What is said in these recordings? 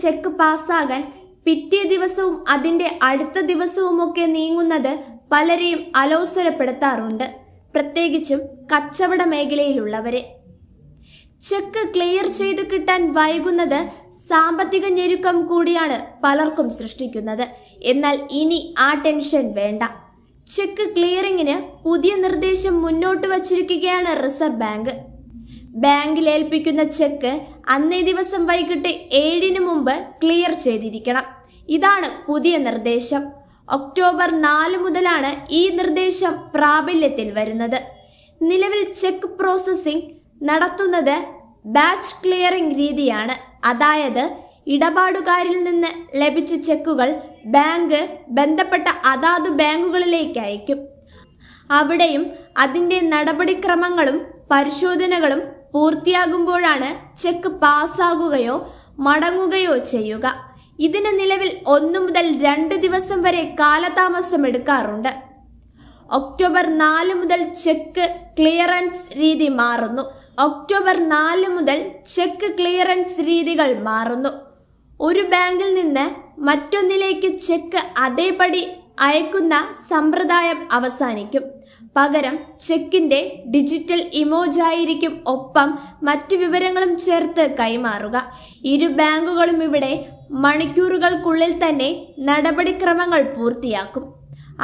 Check പാസ്സാകാൻ പിറ്റേ ദിവസവും അതിൻ്റെ അടുത്ത ദിവസവുമൊക്കെ നീങ്ങുന്നത് പലരെയും അലോസരപ്പെടുത്താറുണ്ട്, പ്രത്യേകിച്ചും കച്ചവട മേഖലയിലുള്ളവരെ. ചെക്ക് ക്ലിയർ ചെയ്ത് കിട്ടാൻ വൈകുന്നത് സാമ്പത്തിക ഞെരുക്കം കൂടിയാണ് പലർക്കും സൃഷ്ടിക്കുന്നത്. എന്നാൽ ഇനി ആ ടെൻഷൻ വേണ്ട. ചെക്ക് ക്ലിയറിങ്ങിന് പുതിയ നിർദ്ദേശം മുന്നോട്ട് വച്ചിരിക്കുകയാണ് റിസർവ് ബാങ്ക്. ബാങ്കിൽ ഏൽപ്പിക്കുന്ന ചെക്ക് അന്നേ ദിവസം വൈകിട്ട് 7 മുമ്പ് ക്ലിയർ ചെയ്തിരിക്കണം. ഇതാണ് പുതിയ നിർദ്ദേശം. ഒക്ടോബർ 4 മുതലാണ് ഈ നിർദ്ദേശം പ്രാബല്യത്തിൽ വരുന്നത്. നിലവിൽ ചെക്ക് പ്രോസസ്സിംഗ് നടത്തുന്നത് ബാച്ച് ക്ലിയറിംഗ് രീതിയാണ്. അതായത് ഇടപാടുകാരിൽ നിന്ന് ലഭിച്ച ചെക്കുകൾ ബാങ്ക് ബന്ധപ്പെട്ട അതാതു ബാങ്കുകളിലേക്ക് അയക്കും. അവിടെയും അതിൻ്റെ നടപടിക്രമങ്ങളും പരിശോധനകളും പൂർത്തിയാകുമ്പോഴാണ് ചെക്ക് പാസ്സാകുകയോ മടങ്ങുകയോ ചെയ്യുക. ഇതിന് നിലവിൽ 1 മുതൽ 2 ദിവസം വരെ കാലതാമസം എടുക്കാറുണ്ട്. ഒക്ടോബർ 4 മുതൽ ചെക്ക് ക്ലിയറൻസ് രീതി മാറുന്നു. ഒക്ടോബർ 4 മുതൽ ചെക്ക് ക്ലിയറൻസ് രീതികൾ മാറുന്നു. ഒരു ബാങ്കിൽ നിന്ന് മറ്റൊന്നിലേക്ക് ചെക്ക് അതേപടി അയക്കുന്ന സമ്പ്രദായം അവസാനിക്കും. പകരം ചെക്കിൻ്റെ ഡിജിറ്റൽ ഇമോജായിരിക്കും ഒപ്പം മറ്റു വിവരങ്ങളും ചേർത്ത് കൈമാറുക. ഇരു ബാങ്കുകളും ഇവിടെ മണിക്കൂറുകൾക്കുള്ളിൽ തന്നെ നടപടിക്രമങ്ങൾ പൂർത്തിയാക്കും.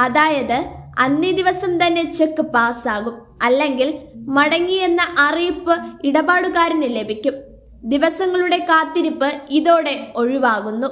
അതായത് അന്നേ ദിവസം തന്നെ ചെക്ക് പാസ്സാകും, അല്ലെങ്കിൽ മടങ്ങിയെന്ന അറിയിപ്പ് ഇടപാടുകാരന് ലഭിക്കും. ദിവസങ്ങളുടെ കാത്തിരിപ്പ് ഇതോടെ ഒഴിവാകുന്നു.